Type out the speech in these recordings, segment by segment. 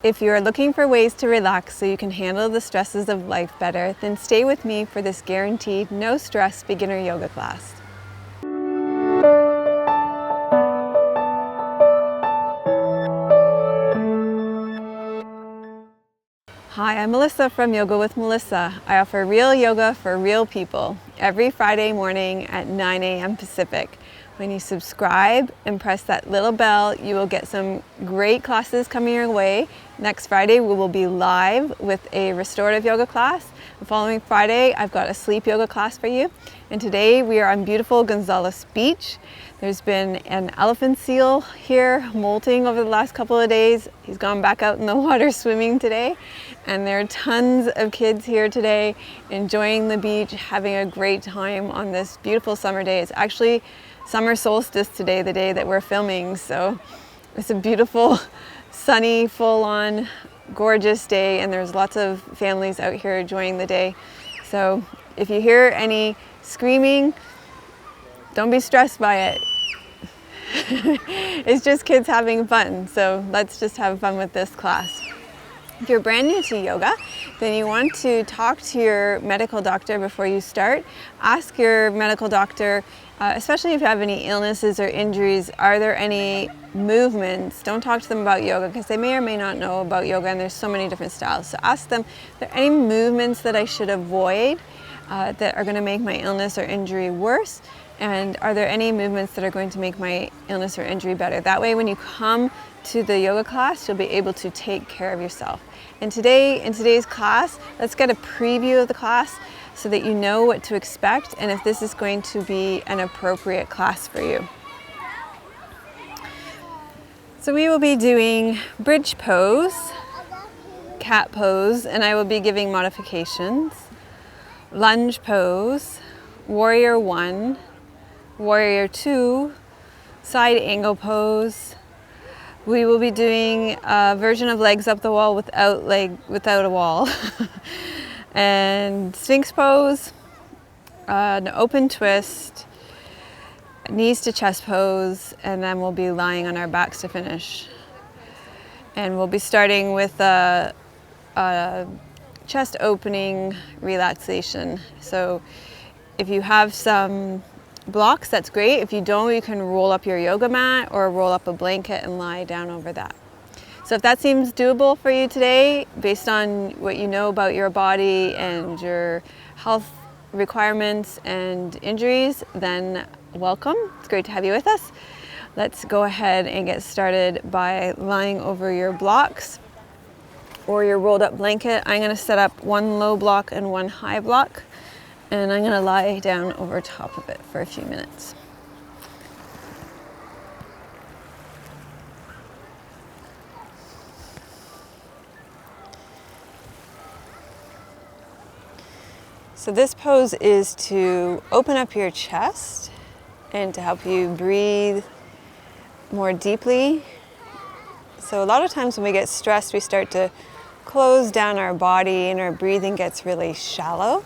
If you are looking for ways to relax so you can handle the stresses of life better, then stay with me for this guaranteed no-stress beginner yoga class. Hi, I'm Melissa from Yoga with Melissa. I offer real yoga for real people every Friday morning at 9 a.m. Pacific. When you subscribe and press that little bell, you will get some great classes coming your way. Next Friday, we will be live with a restorative yoga class. The following Friday, I've got a sleep yoga class for you. And today we are on beautiful Gonzales Beach. There's been an elephant seal here molting over the last couple of days. He's gone back out in the water swimming today. And there are tons of kids here today enjoying the beach, having a great time on this beautiful summer day. It's actually summer solstice today, the day that we're filming. So it's a beautiful, sunny, full-on, gorgeous day, and there's lots of families out here enjoying the day. So if you hear any screaming, don't be stressed by it. It's just kids having fun. So let's just have fun with this class. If you're brand new to yoga, then you want to talk to your medical doctor before you start. Ask your medical doctor, especially if you have any illnesses or injuries, are there any movements? Don't talk to them about yoga because they may or may not know about yoga, and there's so many different styles. So ask them, are there any movements that I should avoid that are going to make my illness or injury worse? And are there any movements that are going to make my illness or injury better? That way, when you come to the yoga class, you'll be able to take care of yourself. And today, in today's class, let's get a preview of the class so that you know what to expect and if this is going to be an appropriate class for you. So we will be doing bridge pose, cat pose, and I will be giving modifications, lunge pose, warrior 1, warrior 2, side angle pose. We will be doing a version of legs up the wall without a wall. And Sphinx pose, an open twist, knees to chest pose, and then we'll be lying on our backs to finish. And we'll be starting with a chest opening relaxation. So if you have some blocks, that's great. If you don't, you can roll up your yoga mat or roll up a blanket and lie down over that. So if that seems doable for you today, based on what you know about your body and your health requirements and injuries, then welcome. It's great to have you with us. Let's go ahead and get started by lying over your blocks or your rolled up blanket. I'm going to set up one low block and one high block, and I'm going to lie down over top of it for a few minutes. So this pose is to open up your chest and to help you breathe more deeply. So a lot of times when we get stressed, we start to close down our body and our breathing gets really shallow.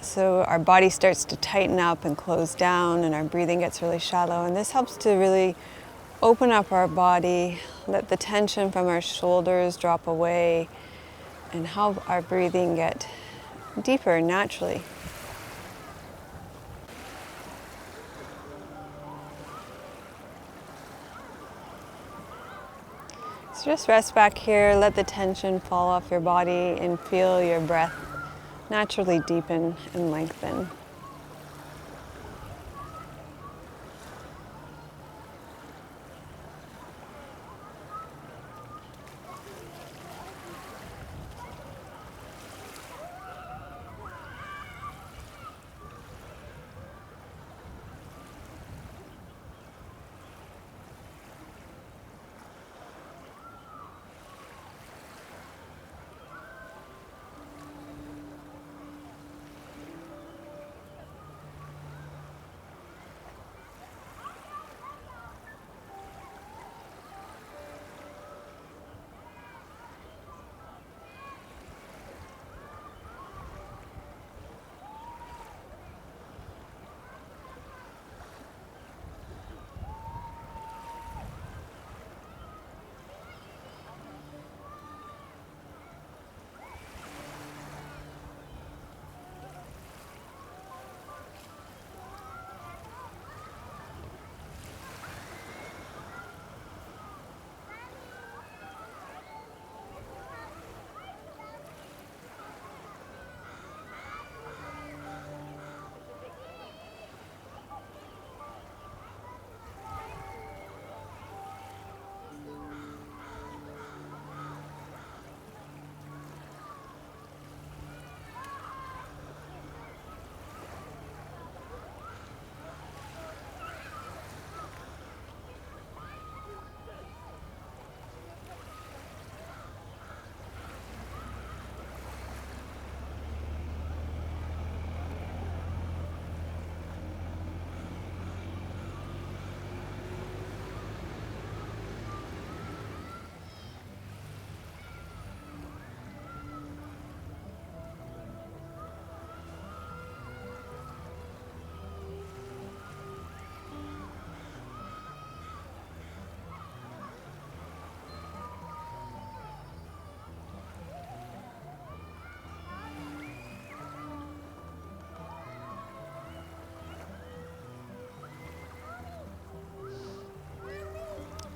So our body starts to tighten up and close down and our breathing gets really shallow. And this helps to really open up our body, let the tension from our shoulders drop away, and help our breathing get deeper naturally. So just rest back here, let the tension fall off your body and feel your breath naturally deepen and lengthen.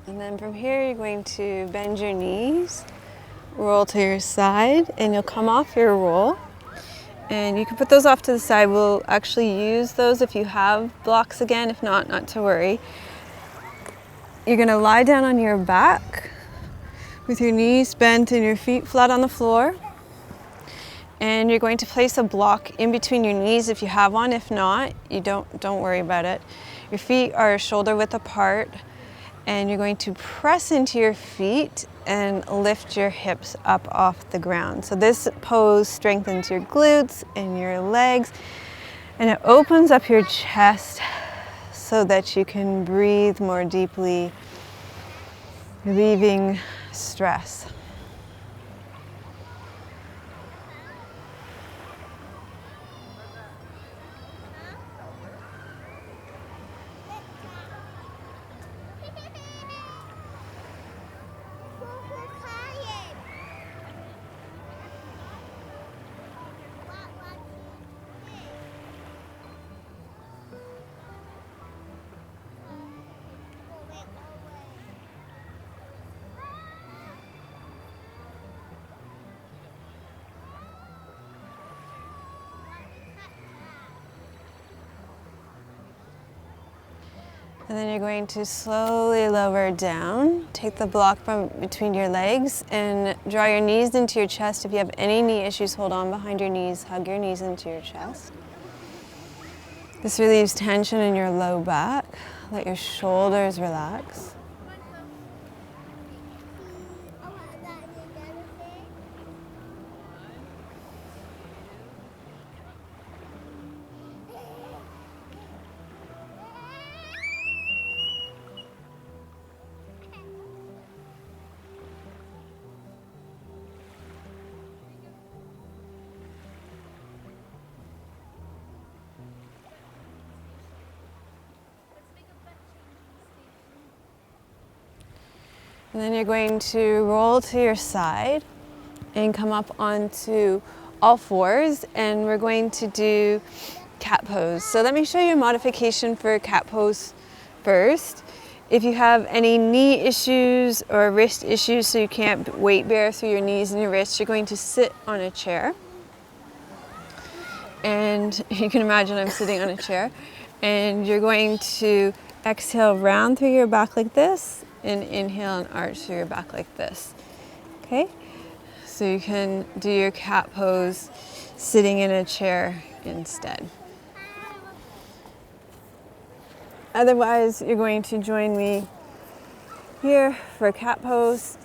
And then from here, you're going to bend your knees, roll to your side, and you'll come off your roll. And you can put those off to the side. We'll actually use those if you have blocks again. If not, not to worry. You're gonna lie down on your back with your knees bent and your feet flat on the floor. And you're going to place a block in between your knees if you have one. If not, you don't worry about it. Your feet are shoulder width apart, and you're going to press into your feet and lift your hips up off the ground. So this pose strengthens your glutes and your legs, and it opens up your chest so that you can breathe more deeply, relieving stress. And then you're going to slowly lower down. Take the block from between your legs and draw your knees into your chest. If you have any knee issues, hold on behind your knees. Hug your knees into your chest. This relieves tension in your low back. Let your shoulders relax. And then you're going to roll to your side and come up onto all fours, and we're going to do cat pose. So let me show you a modification for cat pose first. If you have any knee issues or wrist issues, so you can't weight bear through your knees and your wrists, you're going to sit on a chair. And you can imagine I'm sitting on a chair. And you're going to exhale round through your back like this, and inhale and arch through your back like this. Okay? So you can do your cat pose sitting in a chair instead. Otherwise, you're going to join me here for a cat pose.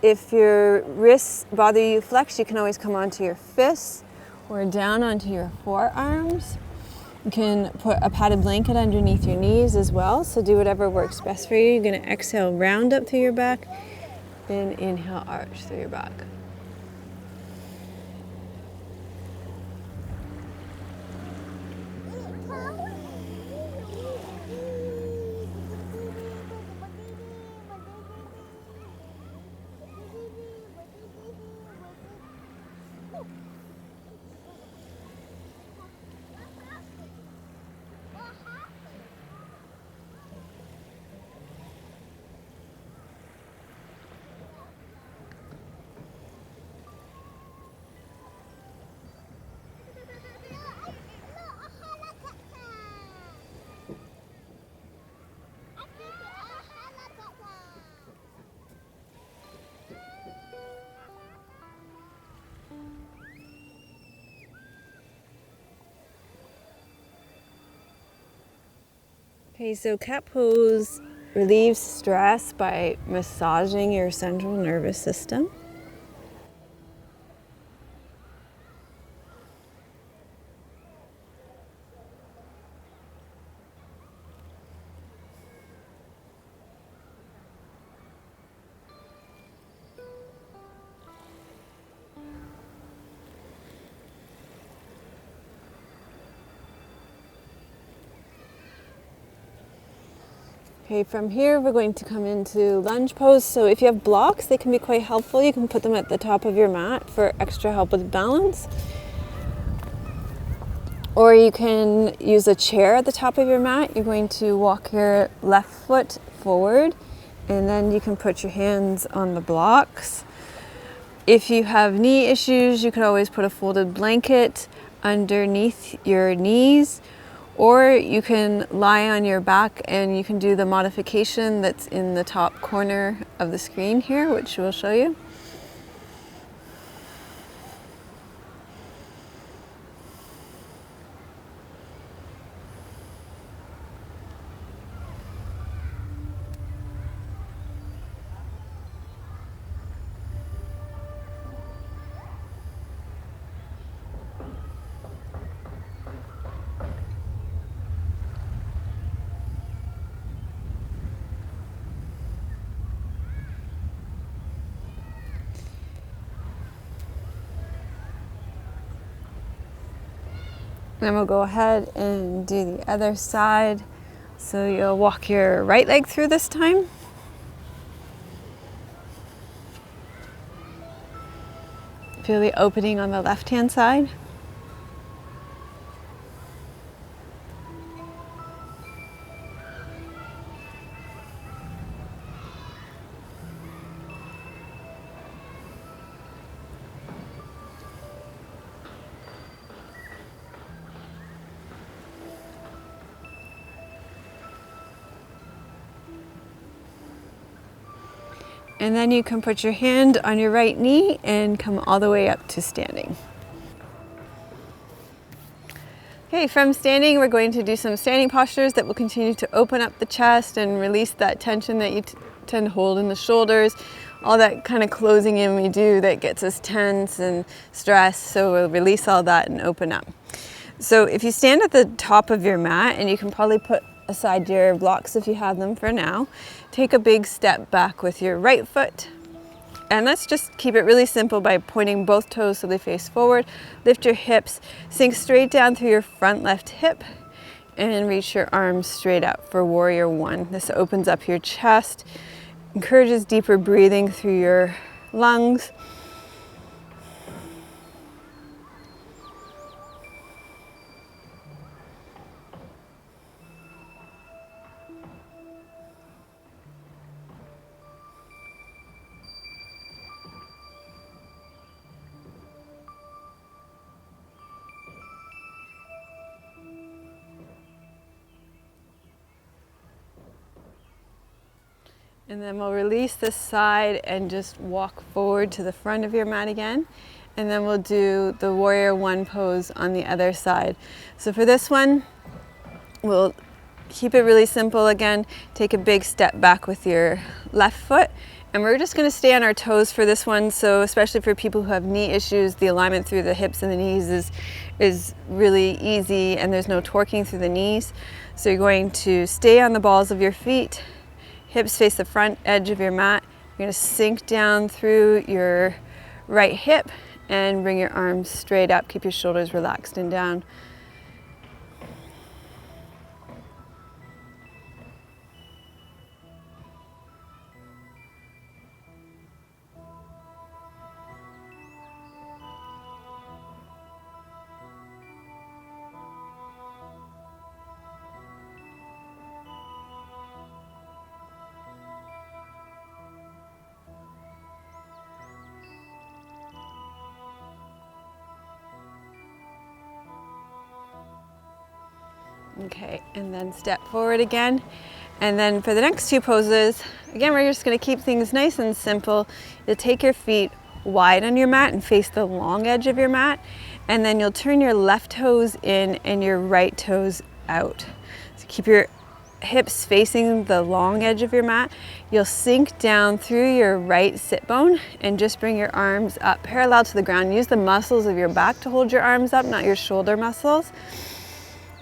If your wrists bother you flex, you can always come onto your fists or down onto your forearms. You can put a padded blanket underneath your knees as well, so do whatever works best for you. You're going to exhale, round up through your back, then inhale, arch through your back. Okay, so cat pose relieves stress by massaging your central nervous system. Okay, from here we're going to come into lunge pose. So if you have blocks, they can be quite helpful. You can put them at the top of your mat for extra help with balance. Or you can use a chair at the top of your mat. You're going to walk your left foot forward, and then you can put your hands on the blocks. If you have knee issues, you can always put a folded blanket underneath your knees, or you can lie on your back and you can do the modification that's in the top corner of the screen here, which we'll show you. Then we'll go ahead and do the other side. So you'll walk your right leg through this time. Feel the opening on the left-hand side. And then you can put your hand on your right knee and come all the way up to standing. Okay, from standing, we're going to do some standing postures that will continue to open up the chest and release that tension that you tend to hold in the shoulders, all that kind of closing in we do that gets us tense and stressed. So we'll release all that and open up. So if you stand at the top of your mat, and you can probably put aside your blocks if you have them for now, take a big step back with your right foot. And let's just keep it really simple by pointing both toes so they face forward. Lift your hips, sink straight down through your front left hip, and reach your arms straight up for warrior one. This opens up your chest, encourages deeper breathing through your lungs. And then we'll release this side and just walk forward to the front of your mat again. And then we'll do the warrior one pose on the other side. So for this one, we'll keep it really simple again. Take a big step back with your left foot. And we're just gonna stay on our toes for this one. So especially for people who have knee issues, the alignment through the hips and the knees is really easy, and there's no torquing through the knees. So you're going to stay on the balls of your feet. Hips face the front edge of your mat. You're going to sink down through your right hip and bring your arms straight up. Keep your shoulders relaxed and down. Okay, and then step forward again. And then for the next two poses, again, we're just gonna keep things nice and simple. You'll take your feet wide on your mat and face the long edge of your mat. And then you'll turn your left toes in and your right toes out. So keep your hips facing the long edge of your mat. You'll sink down through your right sit bone and just bring your arms up parallel to the ground. Use the muscles of your back to hold your arms up, not your shoulder muscles.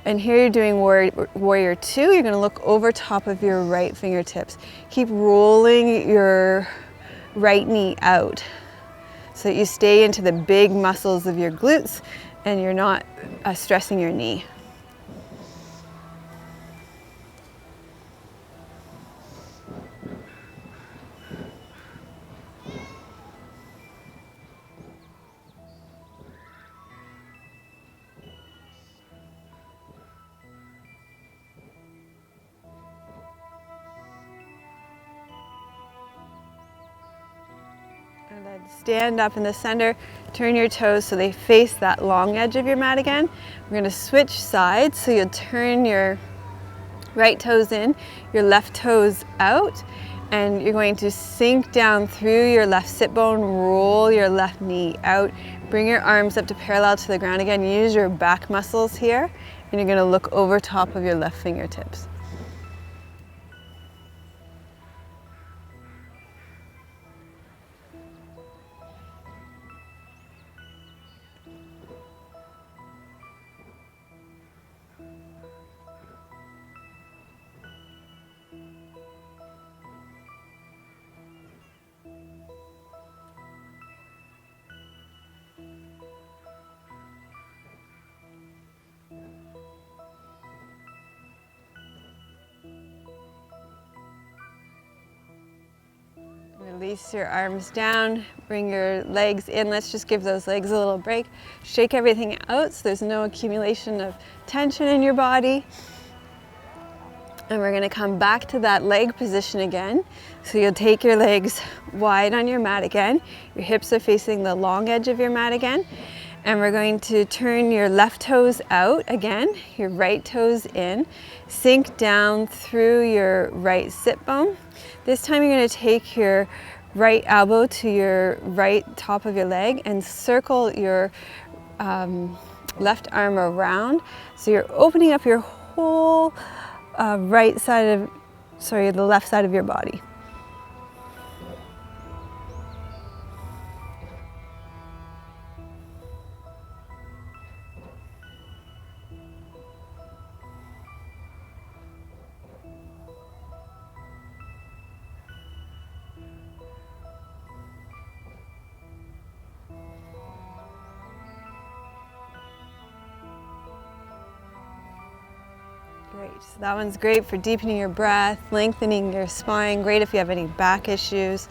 And here you're doing warrior two. You're going to look over top of your right fingertips. Keep rolling your right knee out so that you stay into the big muscles of your glutes and you're not stressing your knee. And then stand up in the center, turn your toes so they face that long edge of your mat again. We're going to switch sides, so you'll turn your right toes in, your left toes out, and you're going to sink down through your left sit bone, roll your left knee out, bring your arms up to parallel to the ground again, use your back muscles here, and you're going to look over top of your left fingertips. Release your arms down, bring your legs in. Let's just give those legs a little break. Shake everything out so there's no accumulation of tension in your body. And we're going to come back to that leg position again. So you'll take your legs wide on your mat again. Your hips are facing the long edge of your mat again. And we're going to turn your left toes out again, your right toes in. Sink down through your right sit bone. This time you're going to take your right elbow to your right top of your leg and circle your left arm around. So you're opening up your whole the left side of your body. Great, so that one's great for deepening your breath, lengthening your spine, great if you have any back issues.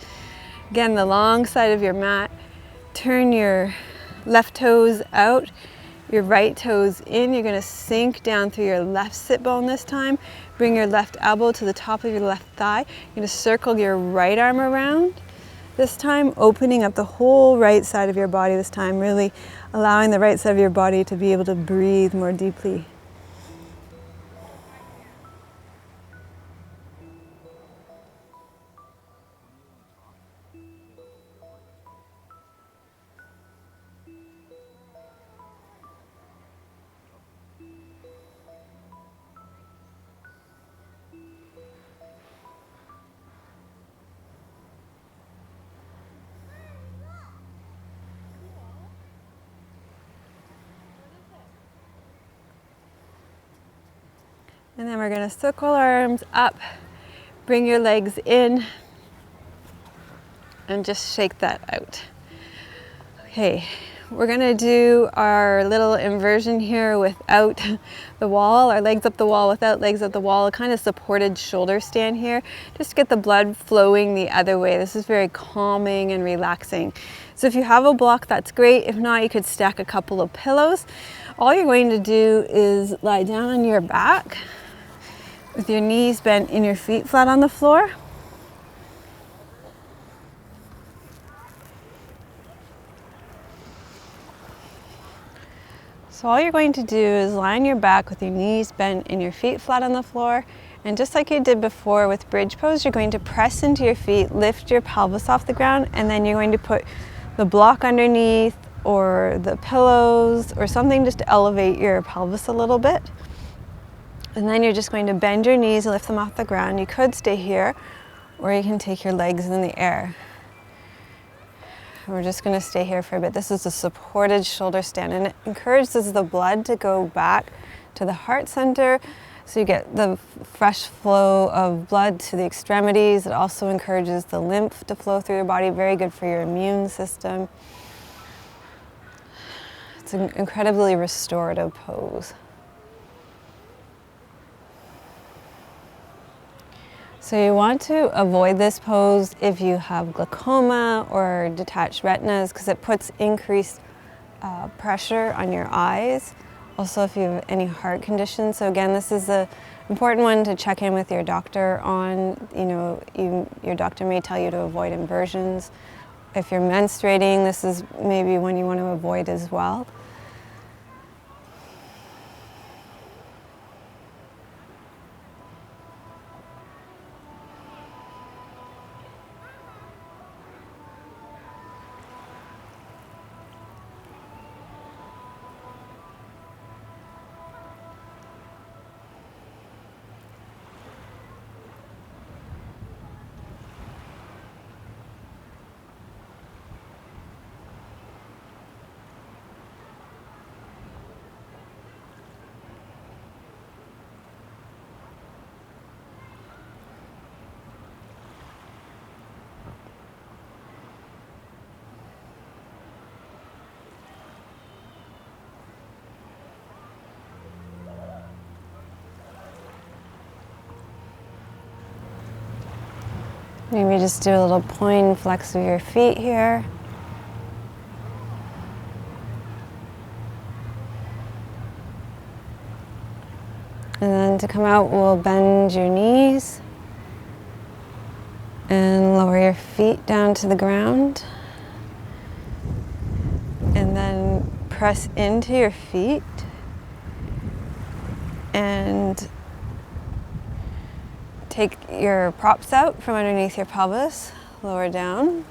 Again, the long side of your mat, turn your left toes out, your right toes in. You're going to sink down through your left sit bone this time. Bring your left elbow to the top of your left thigh. You're going to circle your right arm around this time, opening up the whole right side of your body this time, really allowing the right side of your body to be able to breathe more deeply. And then we're going to circle our arms up, bring your legs in, and just shake that out. Okay, we're going to do our little inversion here without the wall, our legs up the wall without legs up the wall, a kind of supported shoulder stand here, just to get the blood flowing the other way. This is very calming and relaxing. So if you have a block, that's great. If not, you could stack a couple of pillows. All you're going to do is lie down on your back, with your knees bent and your feet flat on the floor. So all you're going to do is lie on your back with your knees bent and your feet flat on the floor. And just like you did before with bridge pose, you're going to press into your feet, lift your pelvis off the ground, and then you're going to put the block underneath or the pillows or something just to elevate your pelvis a little bit. And then you're just going to bend your knees and lift them off the ground. You could stay here, or you can take your legs in the air. We're just going to stay here for a bit. This is a supported shoulder stand, and it encourages the blood to go back to the heart center, so you get the fresh flow of blood to the extremities. It also encourages the lymph to flow through your body, very good for your immune system. It's an incredibly restorative pose. So you want to avoid this pose if you have glaucoma or detached retinas, because it puts increased pressure on your eyes. Also, if you have any heart conditions. So again, this is an important one to check in with your doctor on. Your doctor may tell you to avoid inversions If you're menstruating, this is maybe one you want to avoid as well. Maybe just do a little point flex of your feet here. And then to come out, we'll bend your knees and lower your feet down to the ground. And then press into your feet and take your props out from underneath your pelvis, lower down.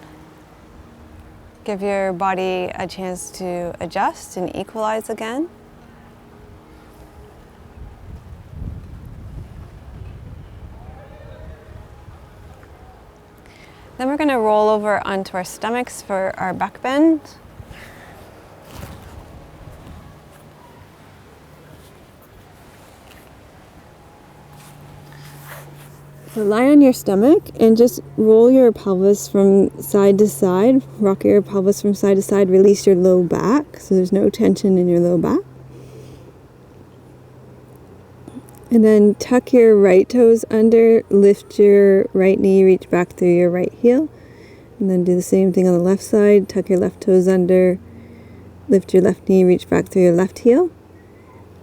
Give your body a chance to adjust and equalize again. Then we're going to roll over onto our stomachs for our back bend. So lie on your stomach and just roll your pelvis from side to side. Rock your pelvis from side to side. Release your low back so there's no tension in your low back. And then tuck your right toes under. Lift your right knee, reach back through your right heel. And then do the same thing on the left side. Tuck your left toes under. Lift your left knee, reach back through your left heel.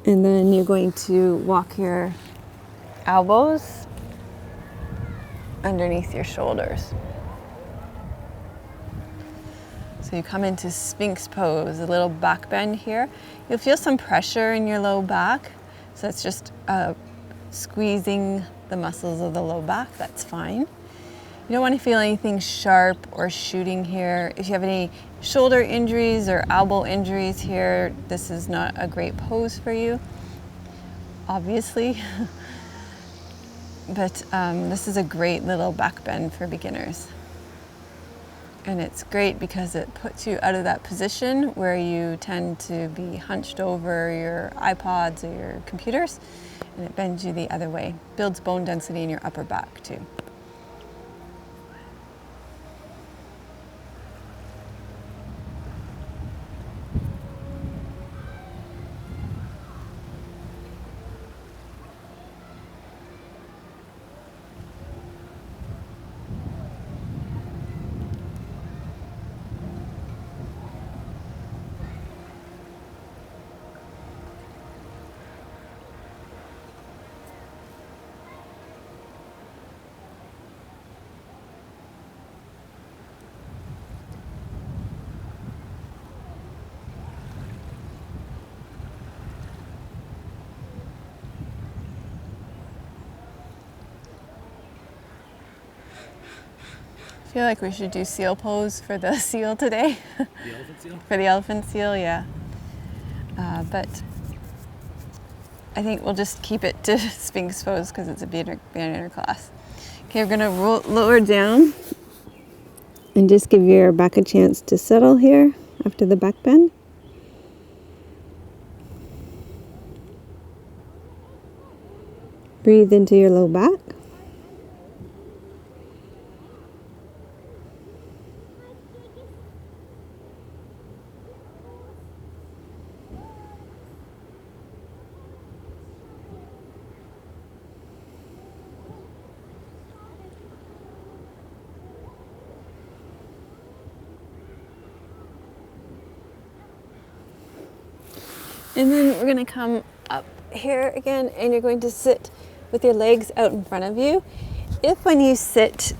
And then you're going to walk your elbows underneath your shoulders. So you come into Sphinx pose, a little back bend here. You'll feel some pressure in your low back. So it's just squeezing the muscles of the low back, that's fine. You don't want to feel anything sharp or shooting here. If you have any shoulder injuries or elbow injuries here, this is not a great pose for you, obviously. But this is a great little back bend for beginners. And it's great because it puts you out of that position where you tend to be hunched over your iPods or your computers, and it bends you the other way. Builds bone density in your upper back too. I feel like we should do seal pose for the seal today. The elephant seal? For the elephant seal, yeah. But I think we'll just keep it to Sphinx pose because it's a beginner class. Okay, we're gonna lower down and just give your back a chance to settle here after the back bend. Breathe into your low back. And then we're going to come up here again, and you're going to sit with your legs out in front of you. If when you sit,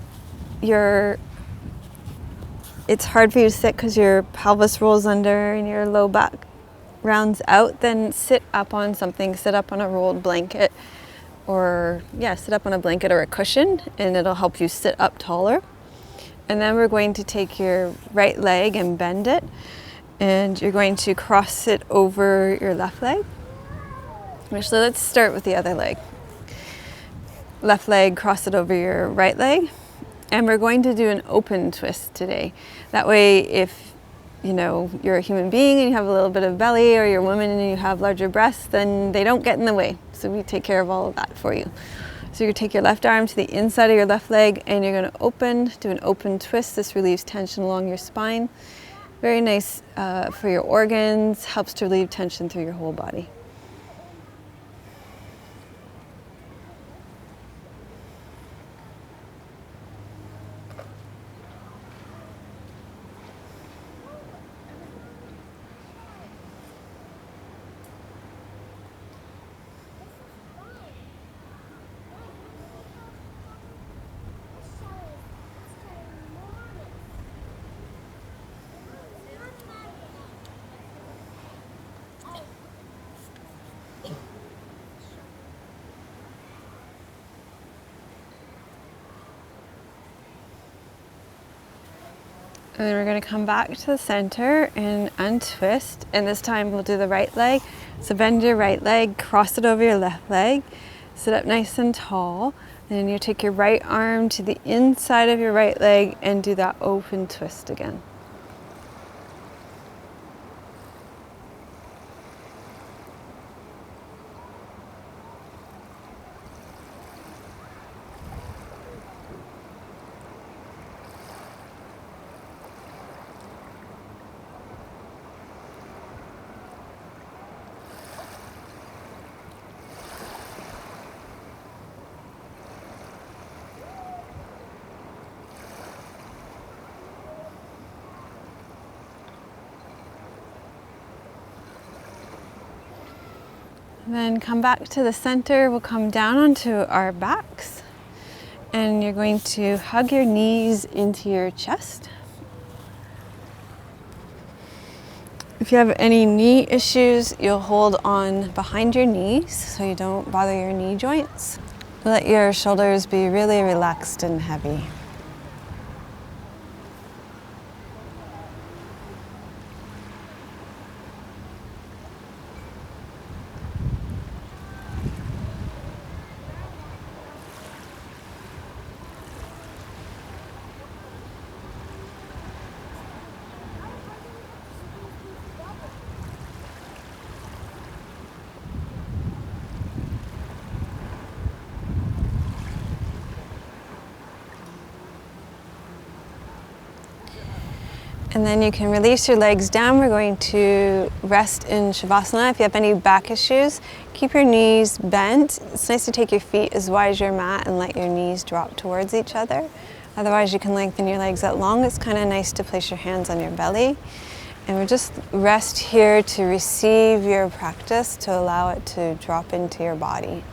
your it's hard for you to sit because your pelvis rolls under and your low back rounds out, then sit up on something. Sit up on a rolled blanket, or sit up on a blanket or a cushion, and it'll help you sit up taller. And then we're going to take your right leg and bend it, and you're going to cross it over your left leg. So let's start with the other leg. Left leg, cross it over your right leg. And we're going to do an open twist today. That way, if you're a human being and you have a little bit of belly, or you're a woman and you have larger breasts, then they don't get in the way. So we take care of all of that for you. So you're going to take your left arm to the inside of your left leg, and you're going to do an open twist. This relieves tension along your spine. Very nice for your organs, helps to relieve tension through your whole body. And then we're going to come back to the center and untwist. And this time we'll do the right leg. So bend your right leg, cross it over your left leg, sit up nice and tall. And then you take your right arm to the inside of your right leg and do that open twist again. Then come back to the center. We'll come down onto our backs, and you're going to hug your knees into your chest. If you have any knee issues, you'll hold on behind your knees so you don't bother your knee joints. Let your shoulders be really relaxed and heavy. And then you can release your legs down. We're going to rest in Shavasana. If you have any back issues, keep your knees bent. It's nice to take your feet as wide as your mat and let your knees drop towards each other. Otherwise, you can lengthen your legs out long. It's kind of nice to place your hands on your belly. And we'll just rest here to receive your practice, to allow it to drop into your body.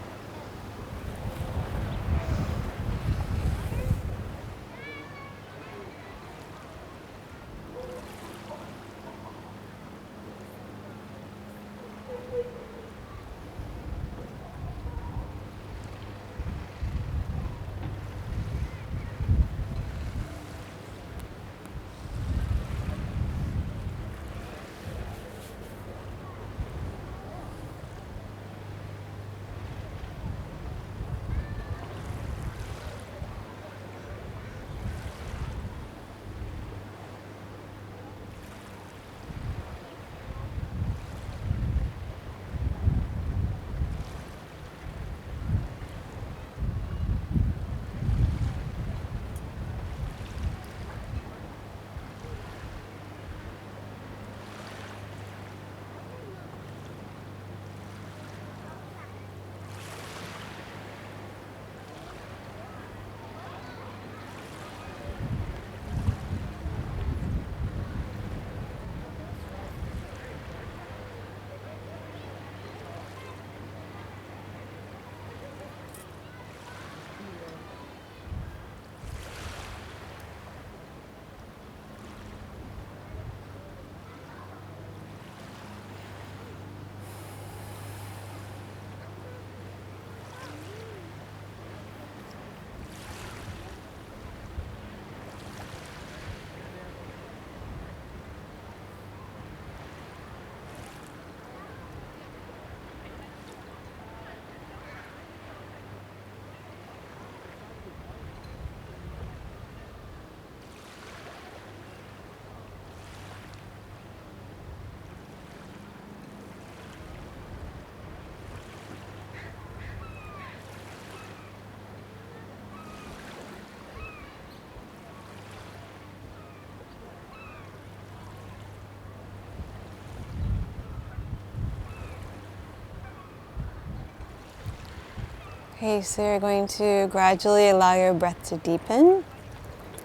Okay, so you're going to gradually allow your breath to deepen.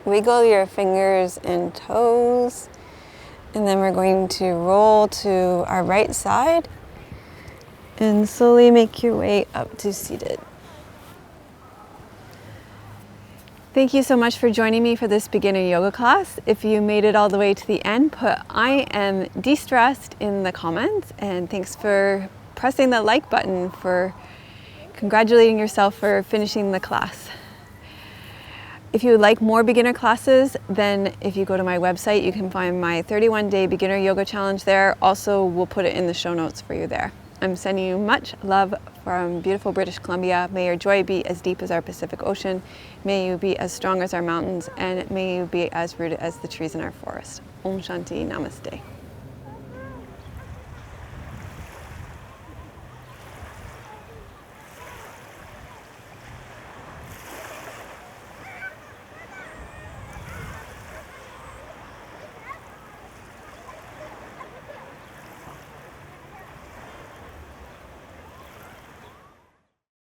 Wiggle your fingers and toes, and then we're going to roll to our right side and slowly make your way up to seated. Thank you so much for joining me for this beginner yoga class. If you made it all the way to the end, put "I am de-stressed" in the comments, and thanks for pressing the like button, for congratulating yourself for finishing the class. If you would like more beginner classes, then if you go to my website, you can find my 31-day beginner yoga challenge there. Also, we'll put it in the show notes for you there. I'm sending you much love from beautiful British Columbia. May your joy be as deep as our Pacific Ocean. May you be as strong as our mountains, and may you be as rooted as the trees in our forest. Om Shanti, Namaste.